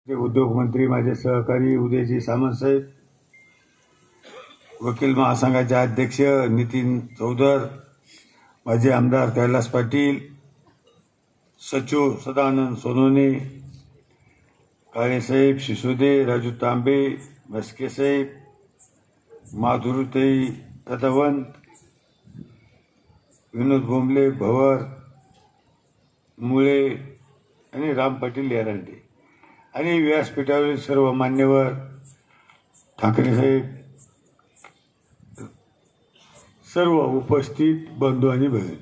उद्योग मंत्री माझे सहकारी उदयजी सामंत साहेब, वकील महासंघाचे अध्यक्ष नितीन चौधर, माझे आमदार कैलास पाटील, सचिव सदानंद सोनवणे, काळेसाहेब, शिसोदे, राजू तांबे, मस्के साहेब, माधुरीताई कदवंत, विनोद बोंबले, भवर, मुळे आणि राम पाटील येरांडे आणि व्यासपीठावरील सर्व मान्यवर, ठाकरे साहेब, सर्व उपस्थित बंधू आणि बहीण,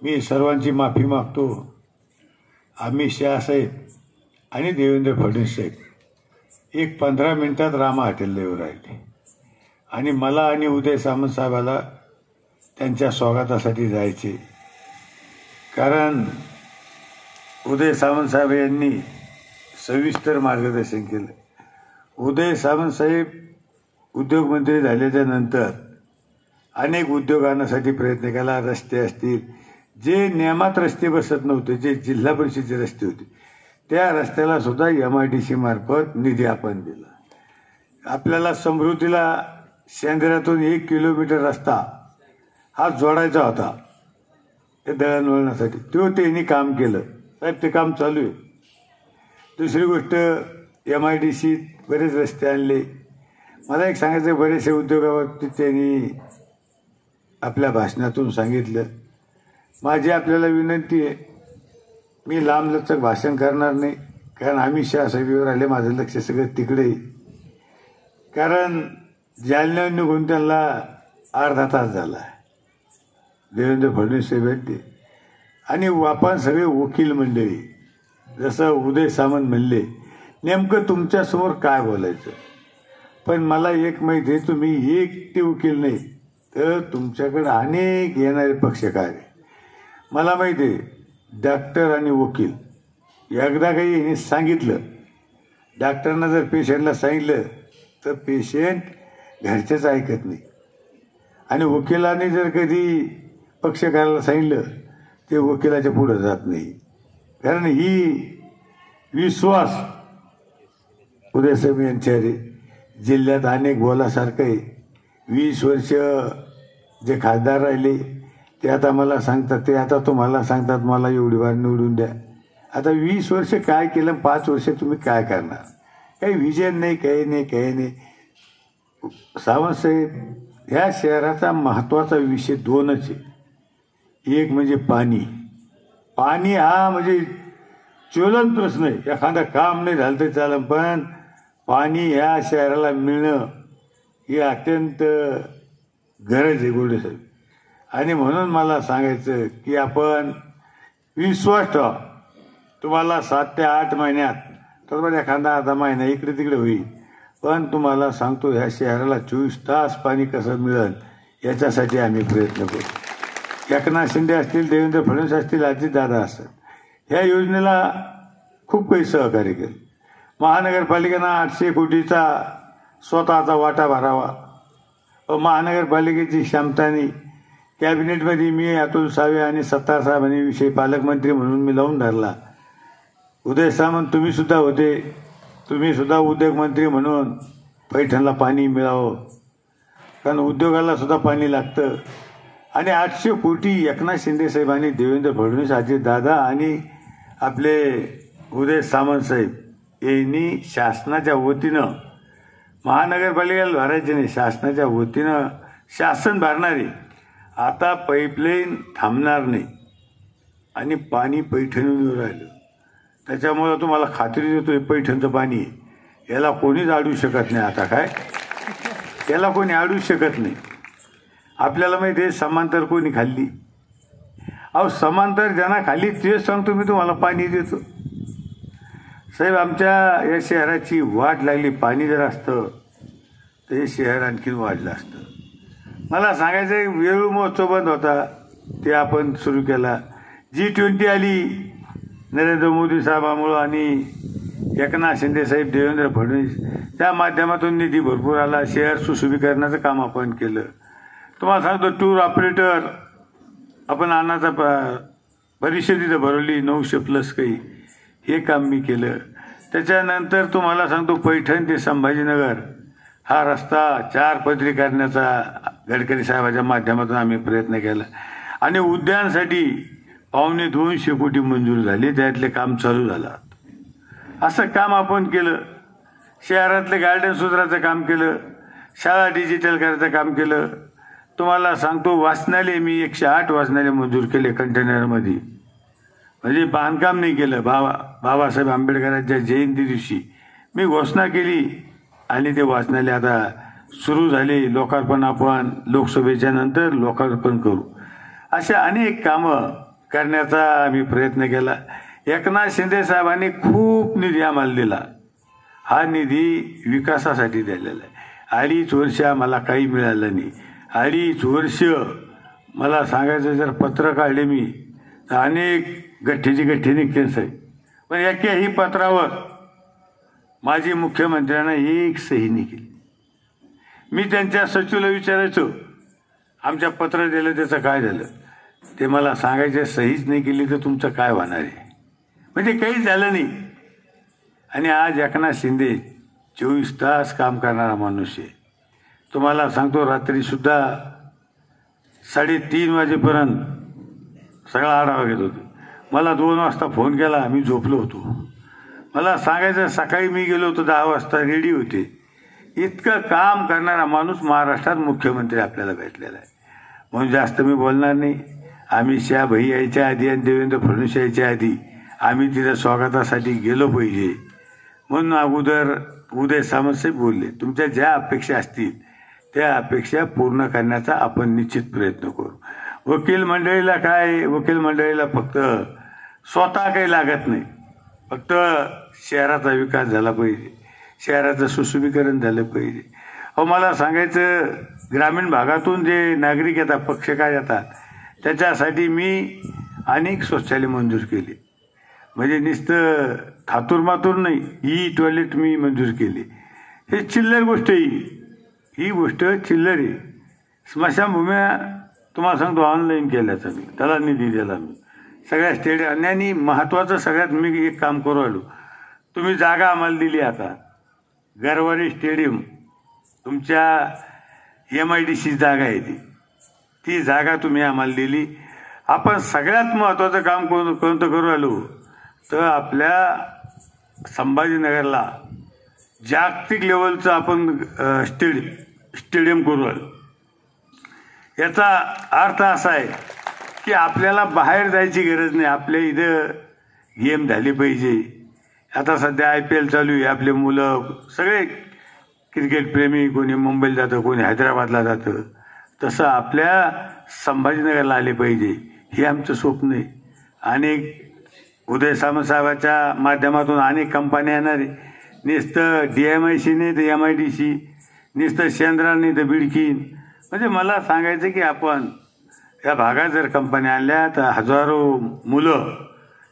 मी सर्वांची माफी मागतो. अमित शहा साहेब आणि देवेंद्र फडणवीस साहेब 15 मिनिटात रामा हॉटेलला येऊ राहिले आणि मला आणि उदय सामंत साहेबाला त्यांच्या स्वागतासाठी जायचे. कारण उदय सामंत साहेब यांनी सविस्तर मार्गदर्शन केलं. उदय सामंत साहेब उद्योगमंत्री झाल्याच्या नंतर अनेक उद्योगांसाठी प्रयत्न केला. रस्ते असतील, जे नियमात रस्ते बसत नव्हते, जे जिल्हा परिषदेचे रस्ते होते, त्या रस्त्याला सुद्धा MIDC मार्फत निधी आपण दिला. आपल्याला समृद्धीला शेंद्र्यातून 1 किलोमीटर रस्ता हा जोडायचा होता ते दळणवळणासाठी, तो त्यांनी काम केलं. साहेब, ते काम चालू आहे. दुसरी गोष्ट, MIDC बरेच रस्ते आणले. मला एक सांगायचं, बरेचसे उद्योगाबाबतीत त्यांनी आपल्या भाषणातून सांगितलं. माझी आपल्याला विनंती आहे, मी लांबलचक भाषण करणार नाही, कारण अमित शहा साहेबांवर आले, माझं लक्ष सगळं तिकडे. कारण जालन्यावर निघून त्यांना अर्धा तास झाला देवेंद्र फडणवीस साहेबांनी. आणि आपण सगळे वकील मंडळी, जसं उदय सामंत म्हणले, नेमकं तुमच्यासमोर काय बोलायचं. पण मला एक माहिती आहे, तुम्ही एकटे वकील नाही, तर तुमच्याकडे अनेक येणारे पक्षकार आहे. मला माहिती आहे, डॉक्टर आणि वकील एकदा काही यांनी सांगितलं, डॉक्टरना जर पेशंटला सांगितलं तर पेशंट घरचेच ऐकत नाही, आणि वकिलाने जर कधी पक्षकाराला सांगितलं ते वकिलाच्या पुढे जात नाही. कारण ही विश्वास उदयसाहेब यांच्यावर जिल्ह्यात अनेक बोलासारखं आहे. 20 वर्ष जे खासदार राहिले ते आता मला सांगतात, ते आता तुम्हाला सांगतात मला एवढी वार निवडून द्या. आता 20 वर्ष काय केलं, 5 वर्ष तुम्ही काय करणार? काही विजन नाही, काही नाही. सावंत साहेब, ह्या शहराचा महत्त्वाचा विषय 2च आहे. एक म्हणजे पाणी हा म्हणजे ज्वलंत प्रश्न आहे. एखादा काम नाही झालं तरी चालेल, पण पाणी ह्या शहराला मिळणं ही अत्यंत गरज आहे गोडेसाहेब. आणि म्हणून मला सांगायचं की आपण विश्वास ठेवा. तुम्हाला 7 ते 8 महिन्यात, तर एखादा अर्धा महिना इकडे तिकडे होईल, पण तुम्हाला सांगतो ह्या शहराला 24 तास पाणी कसं मिळेल याच्यासाठी आम्ही प्रयत्न करू. एकनाथ शिंदे असतील, देवेंद्र फडणवीस असतील, अजितदादा असतील, ह्या योजनेला खूप काही सहकार्य केलं. महानगरपालिकेनं 800 कोटीचा स्वतःचा वाटा भरावा. महानगरपालिकेची क्षमतानी कॅबिनेटमध्ये मी अतुल सावे आणि सत्तार साहेबांनी विषय पालकमंत्री म्हणून मी लावून धरला. उदय सामंत तुम्ही सुद्धा होते, तुम्ही सुद्धा उद्योगमंत्री म्हणून पैठणला पाणी मिळावं, कारण उद्योगाला सुद्धा पाणी लागतं. आणि 800 कोटी एकनाथ शिंदे साहेबांनी, देवेंद्र फडणवीस, अजितदादा आणि आपले उदय सामंत साहेब यांनी शासनाच्या वतीनं, महानगरपालिकेला भरायचे नाही, शासनाच्या वतीनं शासन भरणारे. आता पाईपलाईन थांबणार नाही आणि पाणी पैठणीवर येऊ राहिलं. त्याच्यामुळं तुम्हाला खात्री देतो, हे पैठणचं पाणी आहे, याला कोणीच अडवू शकत नाही. आता काय, याला कोणी अडवू शकत नाही. आपल्याला माहिती आहे समांतर कोणी खाल्ली. अहो, समांतर ज्यांना खाल्ली तेच सांगतो मी तुम्हाला पाणी देतो. साहेब, आमच्या या शहराची वाट लागली. पाणी जर असतं तर हे शहर आणखीन वाढलं असतं. मला सांगायचं, वेळू महोत्सव बंद होता, ते आपण सुरू केला. G20 आली नरेंद्र मोदी साहेबांमुळं आणि एकनाथ शिंदे साहेब, देवेंद्र फडणवीस, त्या माध्यमातून निधी भरपूर आला. शहर सुशोभीकरणाचं काम आपण केलं. तुम्हाला सांगतो, टूर ऑपरेटर आपण अन्नाचा परिषद इथं भरवली 900+ काही, हे काम मी केलं. त्याच्यानंतर तुम्हाला सांगतो पैठण ते संभाजीनगर हा रस्ता 4 पदरी करण्याचा गडकरी साहेबांच्या माध्यमातून आम्ही प्रयत्न केला आणि उद्यानासाठी 250 कोटी मंजूर झाले, त्यातले काम चालू झालं. असं काम आपण केलं. शहरातले गार्डन सुधाराचं काम केलं, शाळा डिजिटल करायचं काम केलं. तुम्हाला सांगतो वाचनालय मी 108 वाचनालय मंजूर केले कंटेनरमध्ये. म्हणजे बांधकाम नाही केलं. बाबासाहेब आंबेडकरांच्या जयंती दिवशी मी घोषणा केली आणि ते वाचनालय आता सुरू झाले. लोकार्पण आपण लोकसभेच्या नंतर लोकार्पण करू. अशा अनेक कामं करण्याचा आम्ही प्रयत्न केला. एकनाथ शिंदे साहेबांनी खूप निधी आम्हाला दिला. हा निधी विकासासाठी दिलेला आहे. 2.5 वर्ष आम्हाला काही मिळालं नाही. 2.5 वर्ष मला सांगायचं जर पत्र काढले मी तर अनेक गठ्ठीने केस आहे, पण एकाही पत्रावर माझी मुख्यमंत्र्यांना एक सही नाही केली. मी त्यांच्या सचिवला विचारायचो आमच्या पत्र दिलं त्याचं काय झालं, ते मला सांगायचे सहीच नाही केली तर तुमचं काय होणार आहे. म्हणजे काहीच झालं नाही. आणि आज एकनाथ शिंदे 24 तास काम करणारा माणूस आहे. तुम्हाला सांगतो रात्रीसुद्धा 3:30 वाजेपर्यंत सगळा आढावा घेत होतो. मला 2 वाजता फोन केला, मी झोपलो होतो. मला सांगायचं सकाळी मी गेलो होतो 10 वाजता रेडी होते. इतकं काम करणारा माणूस महाराष्ट्रात मुख्यमंत्री आपल्याला भेटलेला आहे. म्हणून जास्त मी बोलणार नाही. अमित शहा भाई यायच्या आधी आणि देवेंद्र फडणवीस यायच्या आधी आम्ही तिथं स्वागतासाठी गेलो पाहिजे म्हणून अगोदर उदय सामंत साहेब बोलले. तुमच्या ज्या अपेक्षा असतील त्या अपेक्षा पूर्ण करण्याचा आपण निश्चित प्रयत्न करू. वकील मंडळीला काय, वकील मंडळीला फक्त स्वतः काही लागत नाही, फक्त शहराचा विकास झाला पाहिजे, शहराचं सुशोभीकरण झालं पाहिजे. मला सांगायचं ग्रामीण भागातून जे नागरिक येतात, पक्षकार येतात, त्याच्यासाठी मी अनेक शौचालय मंजूर केले. म्हणजे नुसतं थातूरमातूर नाही, टॉयलेट मी मंजूर केली. हे चिल्लर गोष्ट ही गोष्ट चिल्लर आहे. स्मशानभूम्या तुम्हाला सांगतो ऑनलाईन केल्याचा मी, त्याला निधी दिला मी सगळ्या स्टेडियम. आणि महत्त्वाचं सगळ्यात मी एक काम करू आलो, तुम्ही जागा आम्हाला दिली. आता गरवारी स्टेडियम तुमच्या MIDC जागा आहे, ती जागा तुम्ही आम्हाला दिली. आपण सगळ्यात महत्त्वाचं काम कोणतं करू आलो तर आपल्या संभाजीनगरला जागतिक लेवलचं आपण स्टेडियम करू आलो. याचा अर्थ असा आहे की आपल्याला बाहेर जायची गरज नाही, आपल्या इथं गेम झाली पाहिजे. आता सध्या IPL चालू आहे, आपले मुलं सगळे क्रिकेट प्रेमी, कोणी मुंबईला जातं, कोणी हैदराबादला जातं, तसं आपल्या संभाजीनगरला आले पाहिजे, हे आमचं स्वप्न आहे. अनेक उदय सामंत साहेबाच्या माध्यमातून अनेक कंपन्या येणार आहे. नुसतं DMIC नाही तर MIDC, नुसतं शेंद्रा नाही तर बिडकीन. म्हणजे मला सांगायचं की आपण या भागात जर कंपन्या आणल्या तर हजारो मुलं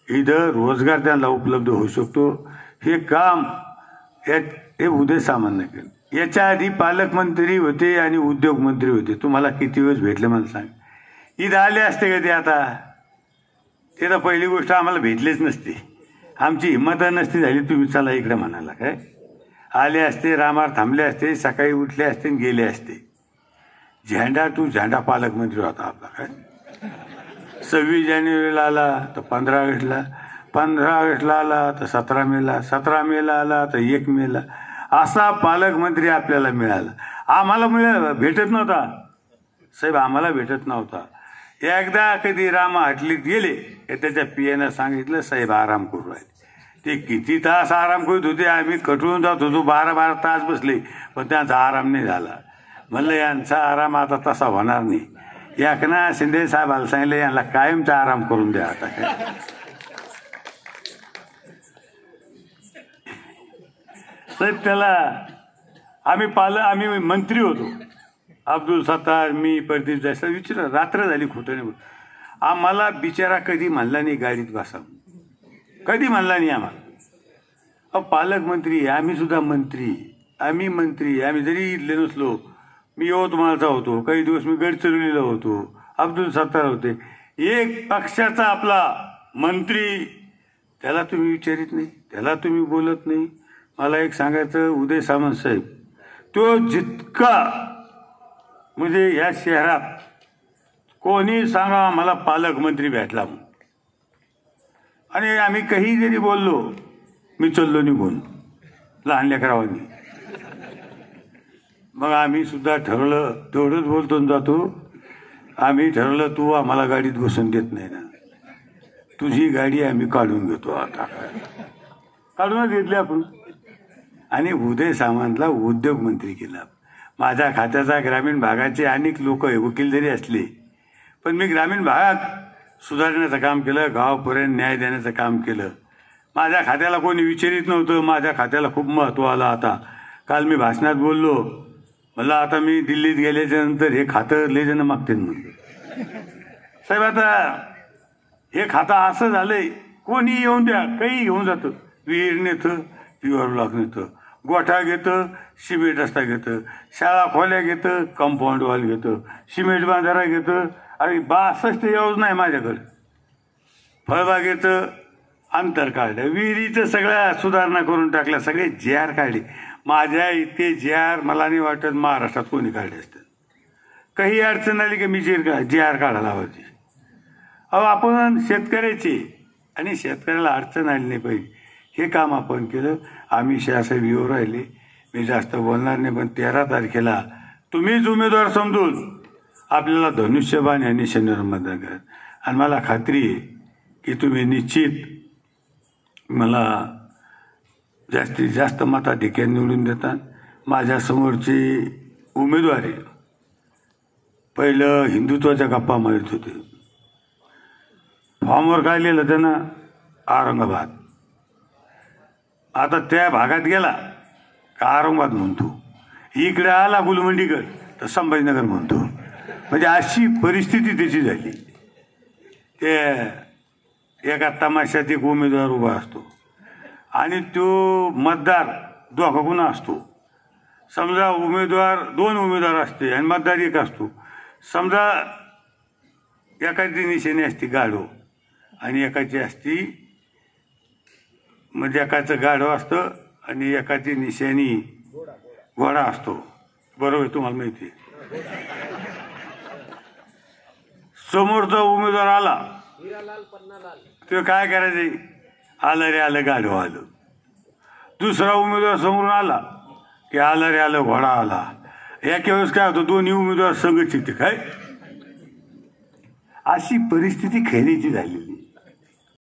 इथं रोजगार त्यांना उपलब्ध होऊ शकतो. हे काम हे उदय सामंतने केलं. याच्या आधी पालकमंत्री होते आणि उद्योग मंत्री होते. तुम्हाला किती वेळेस भेटले मला सांग. इथं आले असते का ते? आता ते तर पहिली गोष्ट आम्हाला भेटलेच नसते, आमची हिंमत नसती झाली तुम्ही चला इकडे म्हणाला. काय आले असते, रामार थांबले असते, सकाळी उठले असते आणि गेले असते. झेंडा पालकमंत्री होता आपला. काय 26 जानेवारीला आला तर 15 ऑगस्टला, 15 ऑगस्टला आला तर 17 मेला, 17 मेला आला तर 1 मेला. असा पालकमंत्री आपल्याला मिळाला. आम्हाला भेटत नव्हता साहेब, आम्हाला भेटत नव्हता. एकदा कधी रामा हटलीत गेले त्याच्या पियानं सांगितलं साहेब आराम करू राहिले. ते किती तास आराम करत होते, आम्ही कटळून जात होतो. 12 तास बसले पण त्यांचा आराम नाही झाला. म्हणलं यांचा आराम आता तसा होणार नाही. एकनाथ शिंदे साहेबाला सांगितलं यांना कायमचा आराम करून द्या. आता काय साहेब त्याला आम्ही मंत्री होतो. अब्दुल सत्तार, मी, प्रदीप जायचा विचार रात्र झाली खोटं नाही. आम्हाला बिचारा कधी म्हणला नाही गाडीत बसा, कधी म्हणला नाही आम्हाला. पालकमंत्री आम्ही सुद्धा मंत्री, आम्ही जरी इथले नसलो, मी यवतमाळचा होतो, काही दिवस मी गडचिरोलीला होतो, अब्दुल सत्तार होते. एक पक्षाचा आपला मंत्री, त्याला तुम्ही विचारित नाही. त्याला तुम्ही बोलत नाही. मला एक सांगायचं, उदय सामंत साहेब तो जितका म्हणजे या शहरात कोणी सांगा मला पालकमंत्री भेटला म्हणून, आणि आम्ही काही जरी बोललो, मी चाललो निघून लहान लेकरावांनी. मग आम्ही सुद्धा ठरवलं, तेवढंच बोलतो आणि जातो. आम्ही ठरवलं तू आम्हाला गाडीत बसून देत नाही ना, तुझी गाडी आम्ही काढून घेतो. आता काढूनच घेतली आपण. आणि उदय सामंतला उद्योगमंत्री केला. माझ्या खात्याचा ग्रामीण भागाचे अनेक लोक वकील जरी असले, पण मी ग्रामीण भागात सुधारण्याचं काम केलं, गावापर्यंत न्याय देण्याचं काम केलं. माझ्या खात्याला कोणी विचारित नव्हतं, माझ्या खात्याला खूप महत्त्व आलं. आता काल मी भाषणात बोललो, मला आता मी दिल्लीत गेल्याच्या नंतर हे खातं लय जण मागते म्हणलं. साहेब आता हे खातं असं झालंय, कोणी येऊन द्या काही घेऊन जातं. विहीर नेतं, प्युअर ब्लॉक नेतं, गोठा घेतं, सिमेंट रस्ता घेतं, शाळा खोल्या घेतं, कंपाऊंड वॉल घेतं, सिमेंट बांधारा घेतं. अरे 62 योजना आहे माझ्याकडे. फळबागेचं अंतर काढलं, विहिरीचं सगळ्या सुधारणा करून टाकल्या, सगळे JR काढले. माझ्या इतके JR मला नाही वाटत महाराष्ट्रात कोणी काढले असतात. काही अडचण आली की मी JR काढायला लावायची. अहो आपण शेतकऱ्याची, आणि शेतकऱ्याला अडचण आली नाही पाहिजे, हे काम आपण केलं. आम्ही शाहसाहेब येऊ राहिले, मी जास्त बोलणार नाही. पण 13 तारखेला तुम्हीच उमेदवार समजून आपल्याला धनुष्यबाण या निशाणीवर मतदान करा. आणि मला खात्री आहे की तुम्ही निश्चित मला जास्तीत जास्त मताधिक्याने निवडून देतात. माझ्यासमोरचे उमेदवारी पहिलं हिंदुत्वाच्या गप्पा मारत होते. फॉर्मवर काय लिहिलं त्यानं, औरंगाबाद. आता त्या भागात गेला का औरंगाबाद म्हणतो, इकडे आला गुलमंडीकर तर संभाजीनगर म्हणतो. म्हणजे अशी परिस्थिती त्याची झाली. ते एका तमाशात एक उमेदवार उभा असतो आणि तो मतदार दोघा गुणा असतो. समजा उमेदवार 2 उमेदवार असते आणि मतदार एक असतो. समजा एकाची निशाणी असते गाढव आणि एकाची असती, म्हणजे एकाचं गाढव असतं आणि एकाची निशाणी घोडा असतो. बरोबर तुम्हाला माहिती आहे. समोरचा उमेदवार आला तो काय करायचे, आलं रे आलं गाढव आलं. दुसरा उमेदवार समोरून आला की आलं रे आलं घोडा आला. एका वेळेस काय होतं, दोन्ही उमेदवार संघ शिकते काय. अशी परिस्थिती खेळीची झालेली.